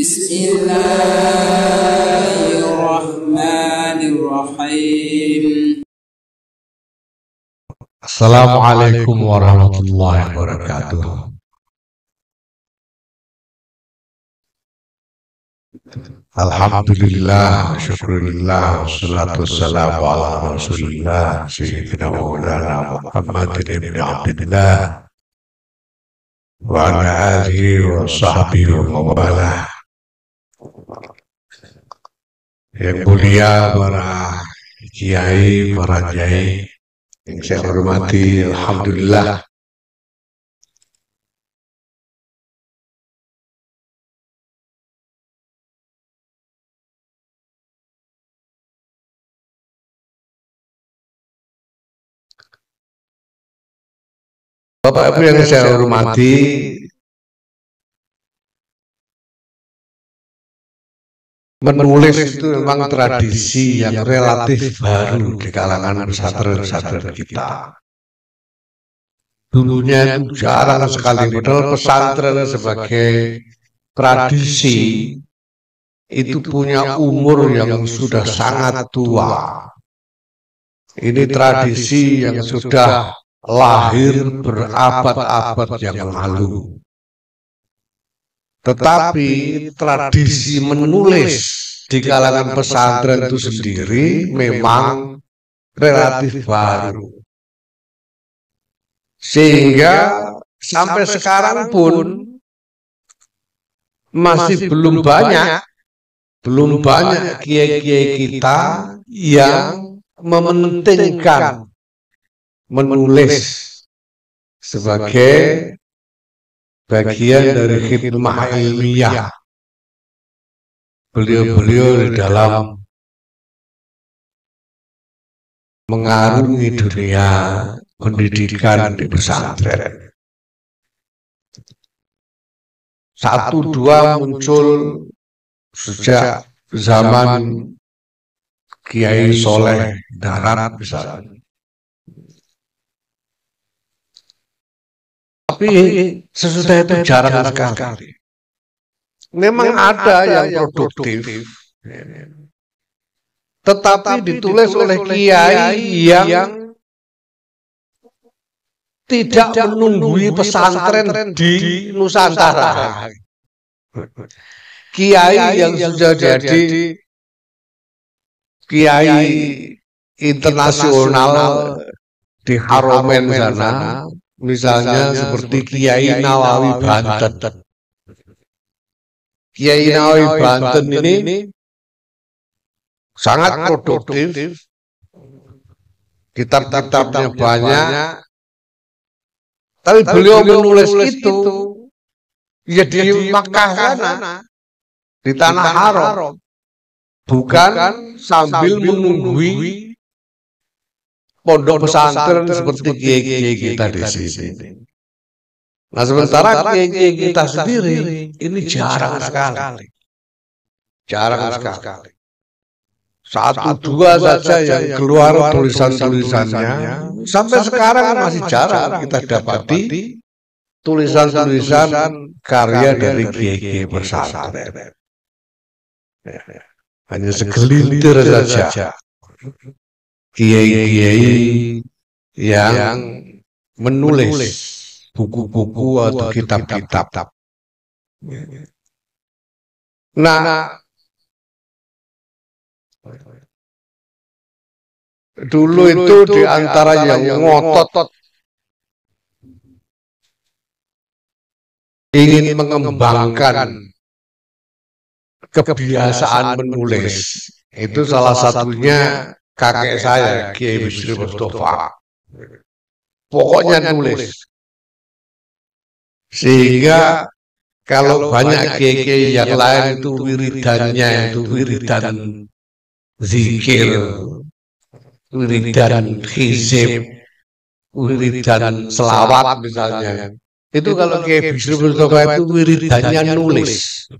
Bismillahirrahmanirrahim. Assalamualaikum warahmatullahi wabarakatuh. Alhamdulillah, syukurillah, wassalatu wassalamu ala rasulillah, sayyidina wa maulana Muhammadin ibn Abdillah, wa ala alihi wa sahbihi wa mawalah. Yang mulia para kiai, para nyai yang saya hormati, alhamdulillah. Bapak Ibu yang saya hormati, menulis itu memang tradisi yang relatif baru di kalangan pesantren-pesantren kita. Dulunya itu jarang sekali, padahal pesantren sebagai tradisi itu punya umur yang sudah sangat tua. Ini tradisi yang sudah lahir berabad-abad yang lalu. Tetapi tradisi menulis di kalangan pesantren itu sendiri memang relatif baru. Sehingga sampai sekarang pun masih belum banyak kiai-kiai kita yang mementingkan menulis sebagai bagian dari khidmah ilmiah. Beliau-beliau di dalam mengarungi dunia pendidikan di pesantren. Satu dua muncul sejak zaman Kiai Soleh Darat misalnya. Tapi sesudah itu jarang sekali. Memang ada yang produktif, tetapi ditulis oleh kiai yang tidak menunggui pesantren di Nusantara. Kiai yang sudah jadi kiai internasional di Haromen sana, misalnya seperti Kiai Nawawi Banten. Kiai Nawawi Banten ini sangat produktif, kitab-kitabnya banyak, tapi beliau menulis itu ya di Makkah sana, di tanah haram, bukan sambil menunggui pondok pesantren seperti kiai-kiai kita di sini. Nah, sementara kiai-kiai kita sendiri ini jarang sekali. Satu dua saja yang keluar tulisan-tulisannya. Sampai sekarang masih jarang kita dapati tulisan-tulisan karya dari kiai-kiai pesantren. Hanya segelintir saja kiai-kiai yang menulis buku-buku atau kitab-kitab. Nah, dulu itu di antara yang ngotot ingin mengembangkan kebiasaan menulis, itu salah satunya kakek saya, Kiai Bisri Mustafa. Pokoknya nulis. Sehingga kalau banyak kiai-kiai yang lain itu wiridannya itu wiridan zikir, wiridan hizib, wiridan selawat misalnya. Itu kalau Kiai Bisri Mustafa itu wiridannya nulis.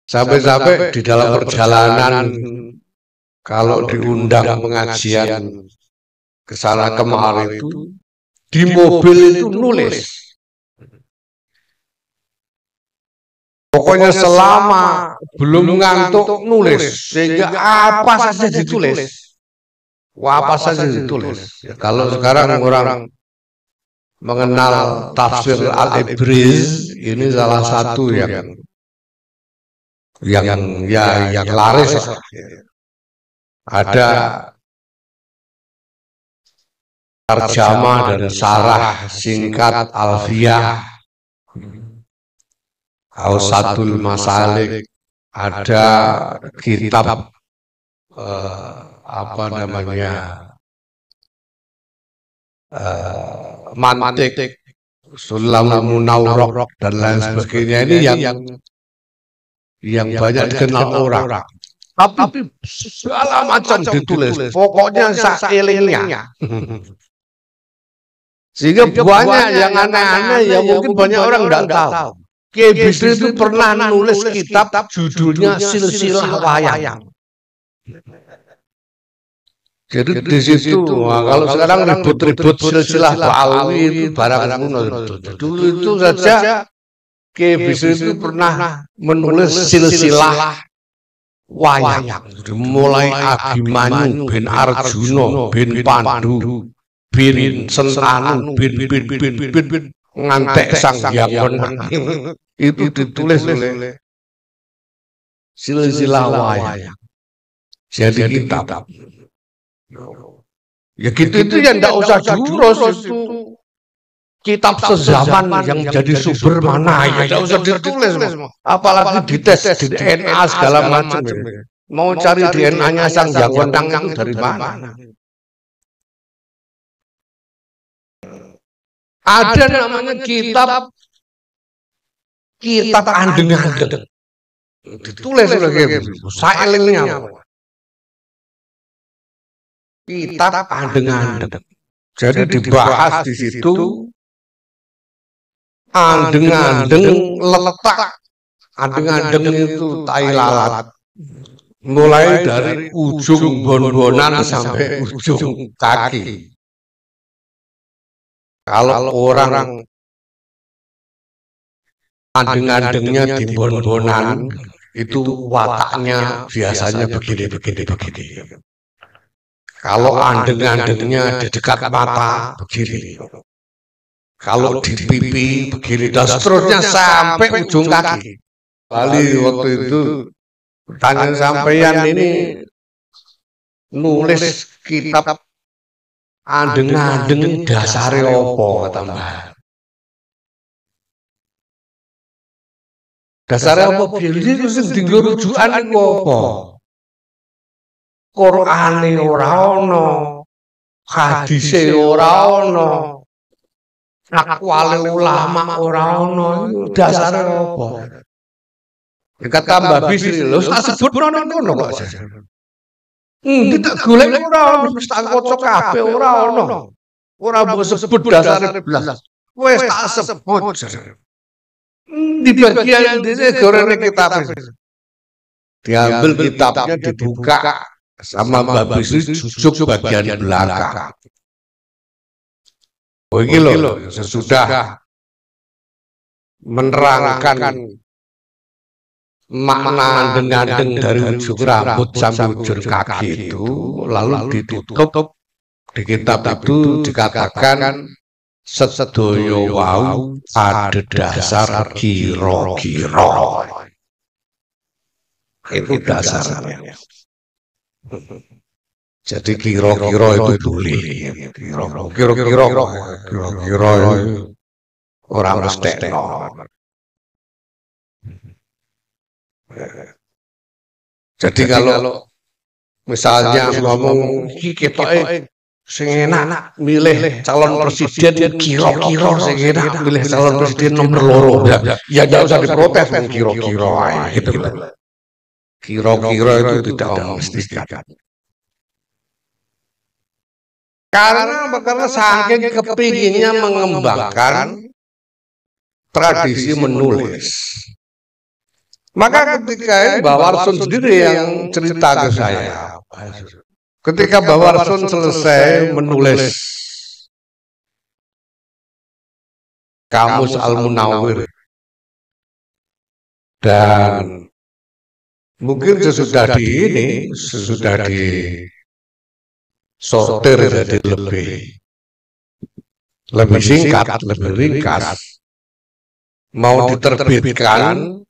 Sampai-sampai di dalam perjalanan kalau diundang pengajian ke sana kemari itu di mobil itu nulis. Pokoknya selama belum ngantuk nulis, sehingga apa saja ditulis. Apa saja ditulis. Ya, kalau sekarang orang mengenal tafsir Al-Ibriz, ini salah satu yang laris lah. Ada tarjamah dan syarah singkat Alfiyah, Ausatul Masalik, ada kitab apa namanya Mantik, Sulamul Munawwarah dan lain sebagainya. Ini yang banyak dikenal orang. Tapi segala macam ditulis, pokoknya saelingnya. Sehingga banyak yang aneh-aneh yang mungkin banyak orang tidak tahu. Kiai Bisri itu pernah nulis kitab judulnya Silsilah Wayang. Jadi di situ, kalau sekarang ribut-ribut silsilah Ba'alwi itu barang kuno. Dulu itu saja Kiai Bisri itu pernah menulis silsilah wayang. Mulai Abimanyu bin Arjuna bin Pandu bin Sentanu bin ngantek Sang Hyang Wenang. Itu ditulis oleh silsilah wayang. Jadi kitab. Ya gitu itu ya tidak usah jurus, itu kitab sezaman yang jadi sumber mana ya tidak usah ditulis, apalagi dites di DNA segala macam. Mau cari DNA-nya Sang Hyang Wenang itu dari mana? Ada namanya kitab andeng-andeng, ditulis oleh saelingnya. Kitab andeng-andeng. Jadi dibahas di situ andeng-andeng letak. Andeng-andeng itu tai lalat. Mulai dari ujung bon-bonan sampai ujung kaki. Kalau orang andeng-andengnya di bon-bonan itu wataknya biasanya begini. Kalau andeng-andengnya di dekat mata begini, kalau di pipi begini, dan seterusnya sampai ujung kaki. Bali waktu itu pertanyaan sampeyan ini nulis kitab andeng-andeng dasare opo kata Mbah? Dasare opo? Jadi terus tinggal rujukan iku opo? Qur'ane ora ana, hadise ora ana, akwale ulama ora ana, dasare apa? Kata Mbah Bisri, lho tak sebut ngono kok. Tak golek ora ana, wis tak kaca kabeh ora ana. Ora mbok sebut dasare blas. Wis tak sebut. Di bagian dene gorene kitab. Diambil kitabnya dibuka sama Mbah Bisri jujuk bagian belakang. Oh ini loh, sesudah menerangkan makna andeng-andeng dari ujung rambut sampai ujung kaki itu, lalu ditutup di kitab itu dikatakan sedoyo wau ada dasar kira-kira. Itu dasarnya. Jadi kira-kira itu boleh. Kira-kira orang mesti. Jadi kalau misalnya ngomong kita sing enak milih calon presiden kira-kira sing enak milih calon presiden nomor loro. Ya enggak usah diprotes kira-kira gitu. Kira-kira itu tidak memastikan. Karena saking kepinginnya mengembangkan tradisi menulis. Maka ketika Mbah Warsun sendiri yang cerita ke saya, ketika Mbah Warsun selesai menulis Kamus Al-Munawwir, Dan mungkin sesudah di sortir jadi lebih singkat, lebih ringkas. Mau diterbitkan,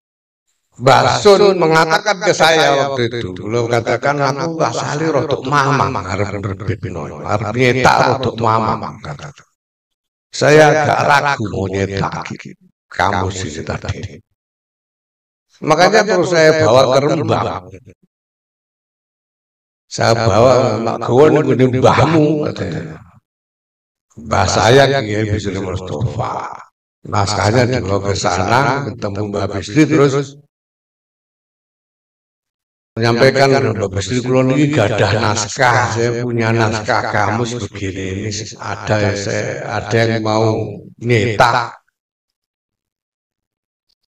Mbah Sun mengatakan ke saya waktu itu, beliau katakan aku asali rodok mamang arep nerbitno, arep nyetak rodok mamang kata. Saya agak ragu mau nyetak kamus ini tadi. Makanya terus saya bawa ke Rembang. Saya bawa Mak Gowon ini mbahmu katanya. Mbah saya Kiai Bisri Mustafa. Naskahnya dibawa ke sana, ketemu Mbah Bisri terus menyampaikan Mbah Bisri kula niki gadah naskah, saya punya naskah kamus begini. Ini ada yang mau nyetak.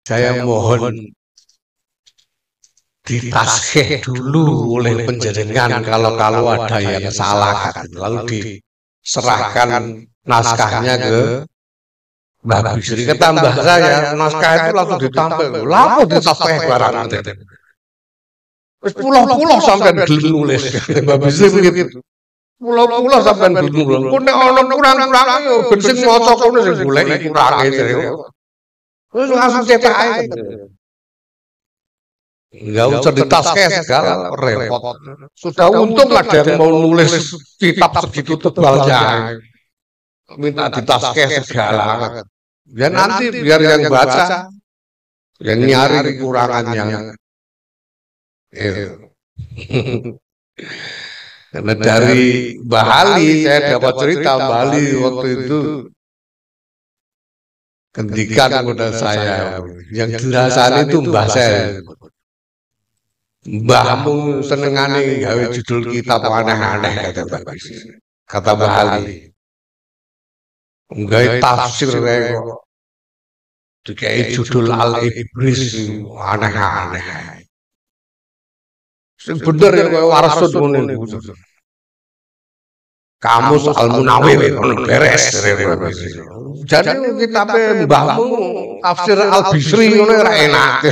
Saya mohon ditaskeh dulu oleh penjaringan kalau ada yang salah, lalu diserahkan naskahnya ke Mbah Bisri. Ketambah saya naskah itu langsung ditampil, lalu ditaskeh barang pulau-pulau sampai gelem nulis Mbah Bisri begitu. Pulau-pulau sampai gelem nulis. Kok nek ana kurang-kurang yo ben sing maca kono sing goleki kurange. Terus langsung cetak ae. Enggak usah ditaskeh segala repot. Sudah untung ada yang mau nulis kitab segitu tebalnya. Minta ditaskeh segala. Ya nanti biar yang baca yang nyari kekurangannya. Karena dari Mbah Ali saya dapat cerita Mbah Ali waktu itu kendikan kepada saya yang jelasan itu Mbah saya. Mbahmu senengane gawe judul kitab aneh-aneh kata Mbah Ali. Gawe tafsir kok dikai judul Al-Ibris aneh-aneh. Sing bener ya koyo Warsun ngene iku. Kamus Al-Munawwir beres. Jadi kitabe mbahmu tafsir Al-Bisri ngono ora enak.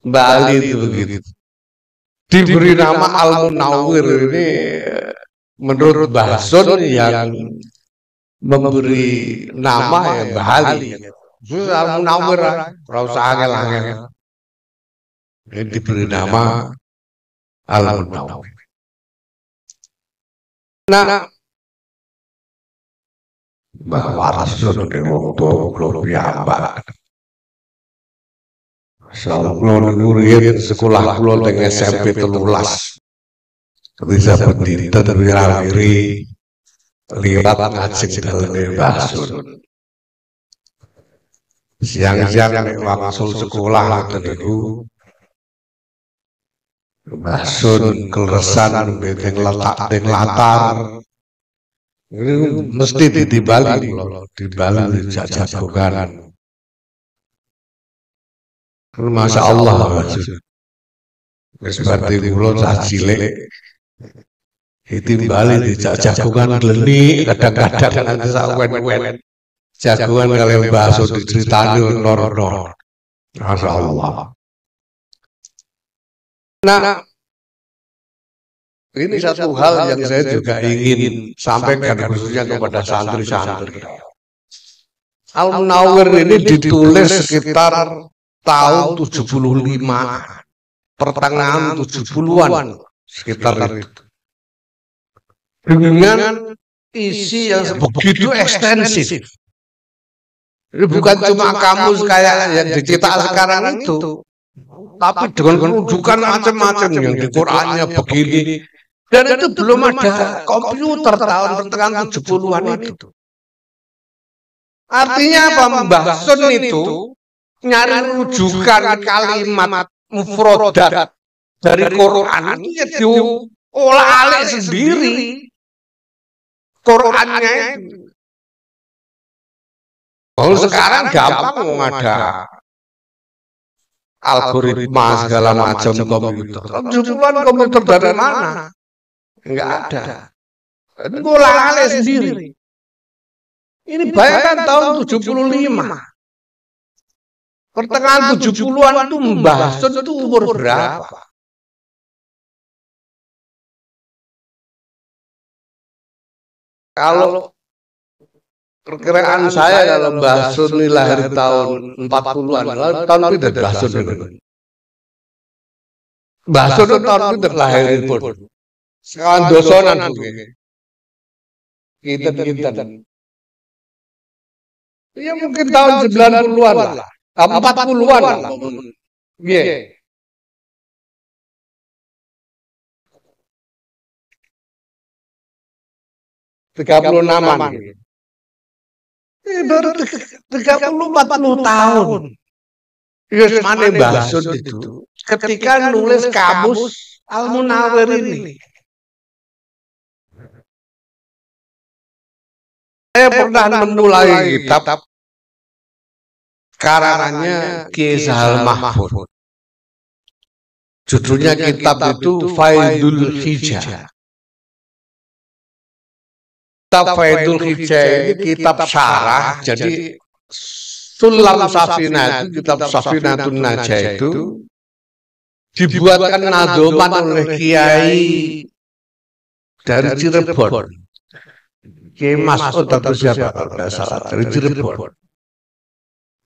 Bali itu begitu. Diberi nama Al-Munawwir ini menurut Mbah Sun yang memberi nama ya Mbah Ali. Al-Munawwir ora usah angel-angel. Ini diberi nama Al-Munawwir. Nah, Mbah Warsun ini waktu belum piyambak. Kula nurin sekolah kula teng SMP 13. Bisa pendinten wirawiri liwat ngajeng daleme Mbah Sun. Siang-siang nek wangsul sekolah ngoten niku Mbah Sun kleresan mbeteng letak teng latar. Ini mesti ditibali jajagokan. Masya Allah, wis berarti kula cah cilik ditimbali dijak jagongan gleni kadang-kadang nanti sawen-wen jagongan kalian Mbah Sun diceritani lor-lor. Masya Allah. Nah, ini satu hal yang saya juga ingin sampaikan khususnya kepada santri-santri. Al-Munawwir ini ditulis sekitar tahun 75, pertengahan 70-an sekitar itu. Dengan isi yang begitu ekstensif. Ini bukan cuma kamus kayak yang dicetak sekarang itu, tapi dengan rujukan macam-macam yang di Qur'annya begini. Dan itu belum ada komputer tahun pertengahan 70-an itu. Artinya apa? Mbah Sun itu nyari rujukan kalimat mufrodat dari Quran itu diolah alik sendiri Qurannya itu. Oh sekarang gampang ada algoritma segala macam komputer. Rujukan komputer dari mana? Enggak ada. Ini diolah alik sendiri. Ini bayangkan tahun 75. pertengahan 70-an itu Mbah Sun itu umur berapa? Kalau perkiraan saya kalau Mbah Sun ini lahir tahun 40-an, tahun itu Mbah Sun ini. Mbah Sun itu tahun itu lahir pun. Sekawan dosonan kita. Ya mungkin tahun 90-an lah. 40-an lah. Iya. Tiga puluh enaman. Baru 30-40 tahun. Yes, mana Mbah Sun itu ketika nulis kamus Al-Munawwir ini. Saya pernah menulai kitab karangannya Ki Sahal Mahfud. Judulnya kitab itu Faidul Hijah. Kitab Faidul Hijah ini kitab syarah, jadi Sulam Safinah itu, kitab Safinatun Najah itu dibuatkan nadzoman oleh Kiai dari Cirebon. Kiai Mas'ud atau siapa kalau tidak salah dari Cirebon.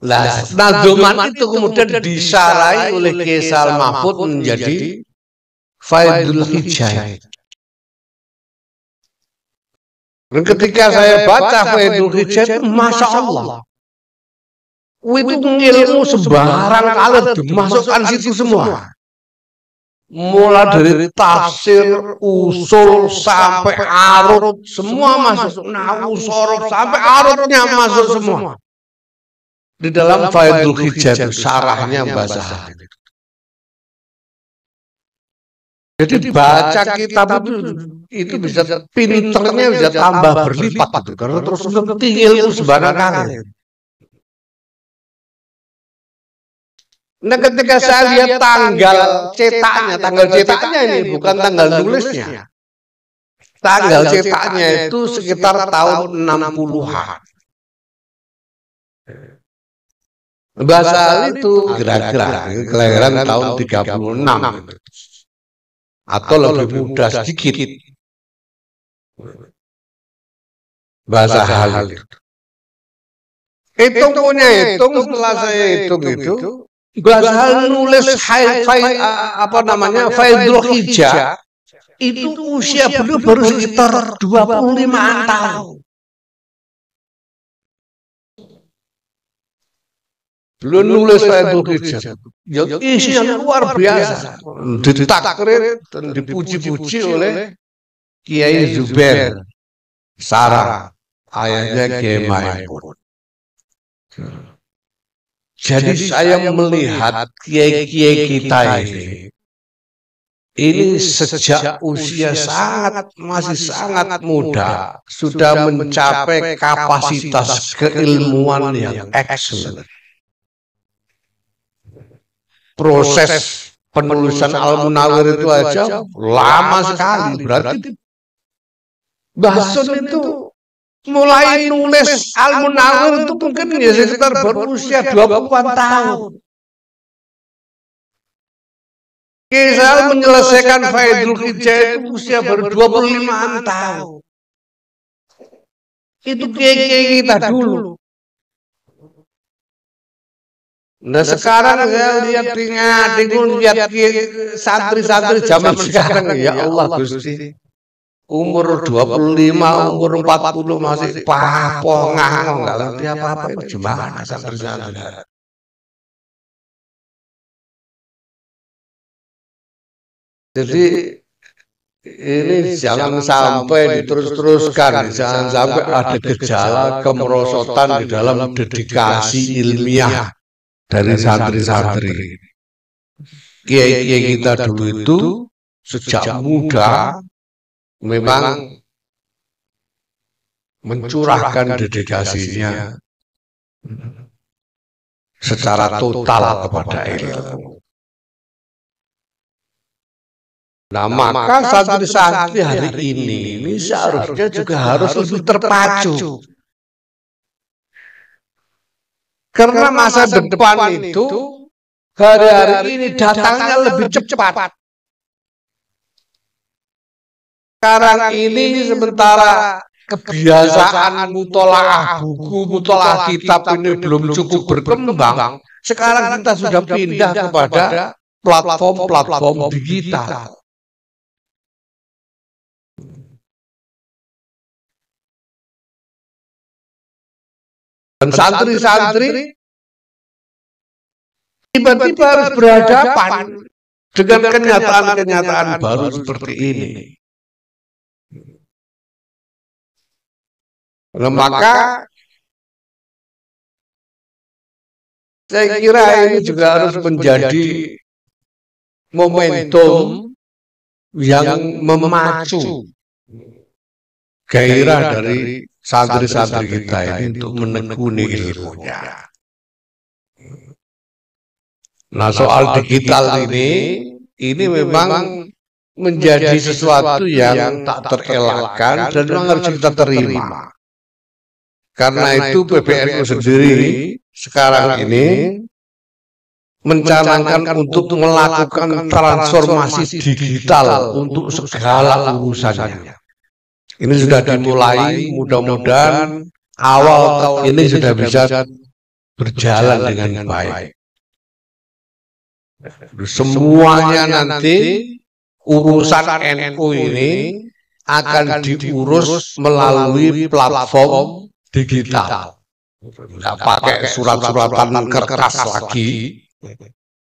Nah, nadzoman itu kemudian disarai oleh Kiai Sahal Mahfud menjadi Faidul Hijah. Dan ketika saya baca Faidul Hijah itu, Masya Allah, itu ilmu sembarang kali dimasukkan situ semua. Mulai dari tafsir, usul, sampai arut, semua masuk. Nahu, sorof, sampai arutnya masuk semua. Di dalam Faidul Hijah itu, syarahnya Mbah Sahal. Jadi baca kitab itu bisa pinternya bisa tambah berlipat itu, karena terus ngerti ilmu sembarang kali. Nah, ketika saya lihat tanggal cetaknya ini bukan tanggal nulisnya. Tanggal cetaknya itu sekitar tahun 60-an. Mbah Sahal itu kira-kira kelahiran tahun 36 atau lebih muda sedikit. Mbah Sahal itu. Hitung setelah saya hitung itu. Mbah Sahal nulis Faidul Hijah itu usia beliau baru sekitar 25 tahun. Beliau nulis Faidul Hijah. Ya, isinya luar biasa. Ditakrir dan dipuji-puji oleh Kiai Zubair Sarah, ayahnya Kiai Maimun. Jadi saya melihat kiai-kiai kita ini sejak usia masih sangat muda sudah mencapai kapasitas keilmuan yang excellent. Proses penulisan Al-Munawwir itu aja lama sekali, berarti Mbah Sun itu mulai nulis Al-Munawwir itu mungkin ya sekitar berusia 20-an tahun. Kiai Sahal menyelesaikan Faidul Hijah itu usia baru 25-an tahun. Itu kiai-kiai kita dulu. Nah, sekarang saya lihat santri-santri zaman sekarang, ya Allah Gusti. Umur 25, umur 40 masih papongan, enggak ngerti apa-apa, itu gimana santri-santri. Jadi ini jangan sampai diterus-teruskan, jangan sampai ada gejala kemerosotan di dalam dedikasi ilmiah dari santri-santri. Kiai-kiai kita dulu itu sejak muda memang mencurahkan dedikasinya secara total kepada ilmu. Nah, maka santri-santri hari ini seharusnya juga harus lebih terpacu. Karena masa depan itu hari-hari ini datangnya lebih cepat. Sekarang ini sementara kebiasaan mutolaah buku, mutolaah kitab ini belum cukup berkembang, sekarang kita sudah pindah kepada platform-platform digital. Dan santri-santri tiba-tiba harus berhadapan dengan kenyataan-kenyataan baru seperti ini. Nah, maka saya kira ini juga harus menjadi momentum yang memacu gairah dari santri-santri kita ini untuk menekuni ilmunya. Nah, soal digital ini memang menjadi sesuatu yang tak terelakkan dan memang harus kita terima. Karena itu PBNU sendiri sekarang ini mencanangkan untuk melakukan transformasi digital untuk segala urusannya. Ini sudah dimulai, mudah-mudahan awal tahun ini sudah bisa berjalan dengan baik. Semuanya nanti urusan NU ini akan diurus melalui platform digital. Nggak pakai surat-suratan kertas lagi,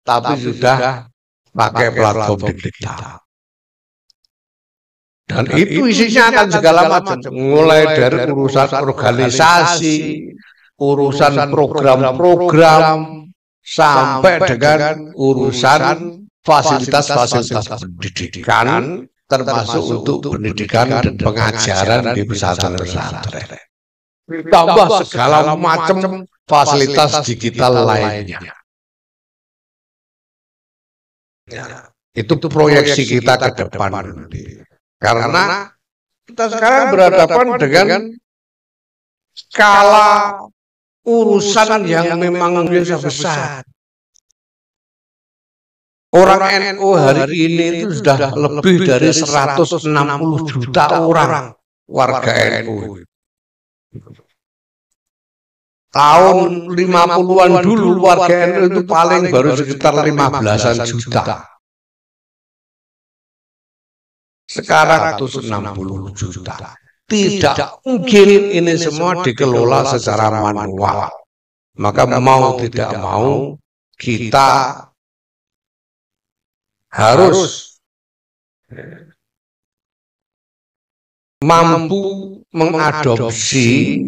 tapi sudah pakai platform digital. Dan itu isinya akan segala macam, mulai dari urusan organisasi, urusan program-program, sampai dengan urusan fasilitas-fasilitas pendidikan, termasuk untuk pendidikan dan pengajaran di pesantren-pesantren. Tambah segala macam fasilitas digital lainnya. Ya, itu proyeksi kita ke depan nanti. Karena kita sekarang berhadapan dengan skala urusan yang memang biasa besar. Orang NU hari ini itu sudah lebih dari 160 juta orang warga NU. Tahun 50-an dulu warga NU itu paling baru sekitar 15-an juta. Sekarang 160 juta. Tidak mungkin ini semua dikelola secara manual. Maka mau tidak mau kita harus mampu mengadopsi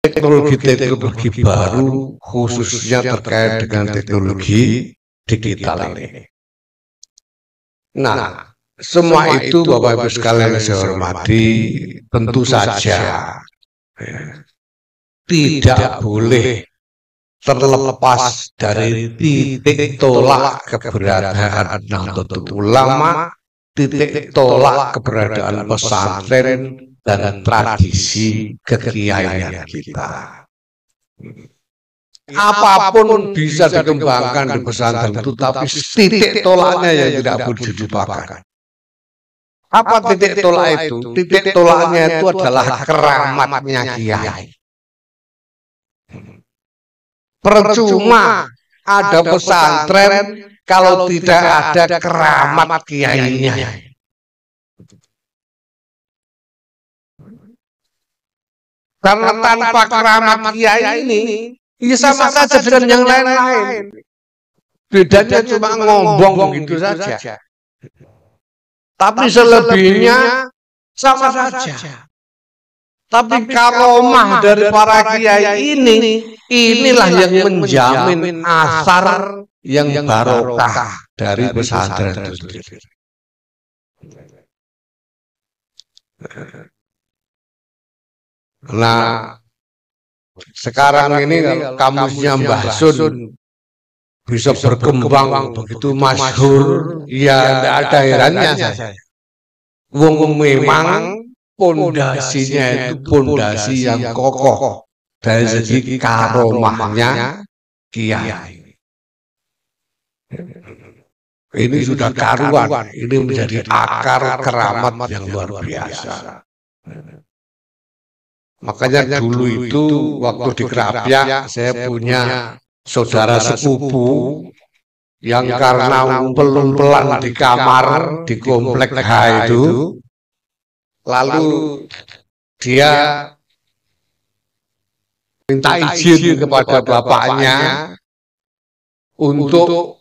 teknologi-teknologi baru, khususnya terkait dengan teknologi digital ini. Nah, semua itu Bapak Ibu sekalian saya hormati, tentu saja tidak boleh terlepas dari titik tolak keberadaan Nahdlatul Ulama, titik tolak keberadaan pesantren dan tradisi kekiaian kita. Apapun bisa dikembangkan di pesantren itu, tapi titik tolaknya yang tidak boleh dilupakan. Apa titik tolak itu? Titik tolaknya itu adalah keramatnya kiai. Percuma ada pesantren kalau tidak ada keramat kiainya. Karena tanpa keramat kiai ini, ya sama saja dengan yang lain-lain. Bedanya cuma ngomong gitu saja. Tapi selebihnya sama saja. Tapi karomah dari para kiai inilah yang menjamin asar yang barokah dari pesantren itu sendiri. Nah, sekarang ini kamusnya Mbah Sun bisa berkembang begitu masyhur, ya tidak ada herannya saya. Wong memang pondasinya itu pondasi yang kokoh, dari segi karomahnya kiai. Ini sudah karuan, ini menjadi akar keramat yang luar biasa. Makanya dulu itu waktu di Krapyak saya punya saudara sepupu yang karena umpel-umpelan di kamar di komplek H itu, lalu dia minta izin kepada bapaknya untuk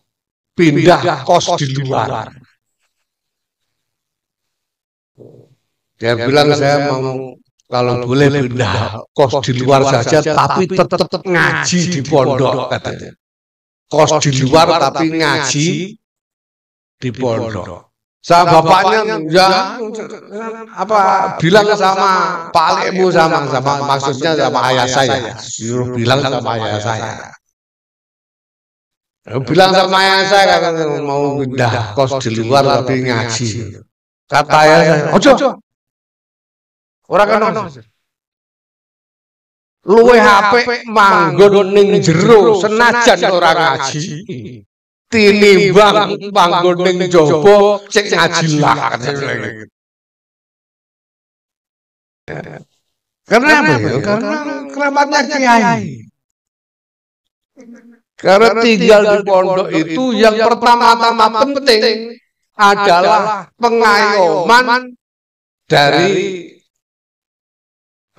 pindah kos di luar. Dia bilang saya mau kalau boleh pindah kos di luar saja, tapi tetap ngaji di pondok katanya. Kos di luar tapi ngaji di pondok. Sama bapaknya ya bilang sama Pak Lekmu sama maksudnya sama ayah saya. Suruh bilang sama ayah saya. Bilang sama ayah saya katanya mau pindah kos di luar tapi ngaji. Kata ayah saya, ojo. Orang kan luwe HP manggon ning jero senajan ora ngaji. Tinimbang manggon ning jaba cek ngaji lah. Karena apa ya? Karena keramatnya kiai. Karena tinggal di pondok itu yang pertama-tama penting adalah pengayoman dari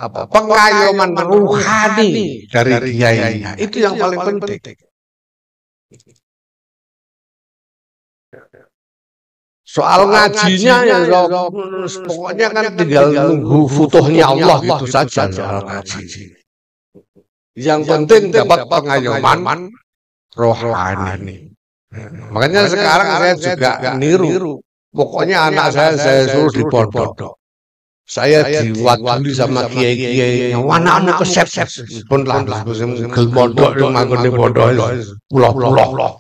pengayoman ruhani dari kiainya. Itu yang paling penting. Soal ngajinya ya pokoknya kan tinggal nunggu futuhnya Allah gitu saja soal ngaji. Yang penting dapat pengayoman rohani. Makanya sekarang saya juga niru. Pokoknya anak saya suruh di pondok. Saya diwakili sama kiai-kiai yang anak-anak kesep pun lah gel pondok manggon di pondok pulau-pulau.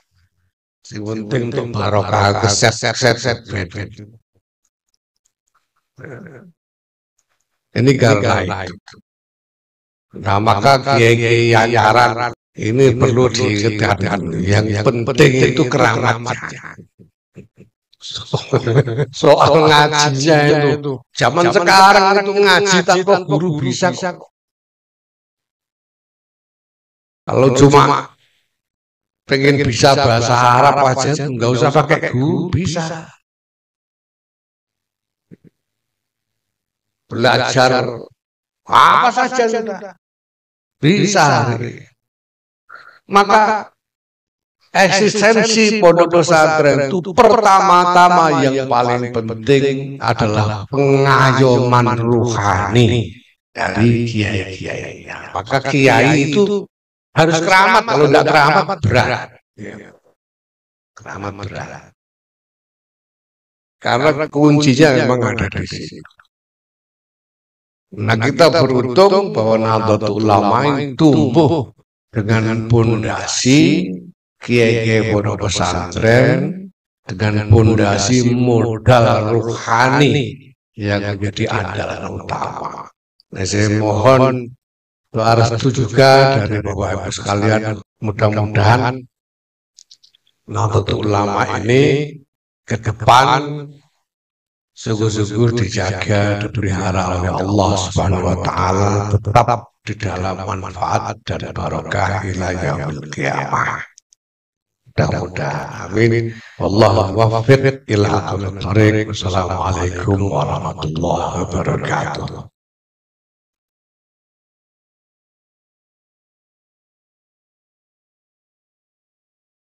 Sing penting untuk barokah kesep. Ini karena itu. Nah maka kiai-kiai anyaran ini perlu diingatkan. Yang penting itu keramatnya. Soal ngajinya itu. Zaman sekarang itu ngaji tanpa guru bisa kok. Kalau cuma pengen bisa bahasa Arab aja, nggak usah pakai guru, bisa. Belajar apa saja sudah bisa. Maka eksistensi pondok pesantren itu pertama-tama yang paling penting adalah pengayoman ruhani dari kiai-kiainya. Maka kiai itu harus keramat, kalau tidak keramat berat. Keramat berat. Karena kuncinya memang ada di situ. Nah kita beruntung bahwa Nahdlatul Ulama ini tumbuh dengan pondasi kiai-kiai pondok pesantren, dengan pondasi modal ruhani yang menjadi andalan utama. Nah, saya mohon doa restu juga dari Bapak Ibu sekalian, mudah-mudahan Nahdlatul Ulama ini ke depan sungguh-sungguh dijaga, dipelihara oleh Allah Subhanahu wa taala, tetap di dalam manfaat dan barokah ila yaumil qiyamah. Mudah-mudahan amin. Wallahu muwaffiq ila aqwamit thoriq. Wassalamualaikum warahmatullahi wabarakatuh.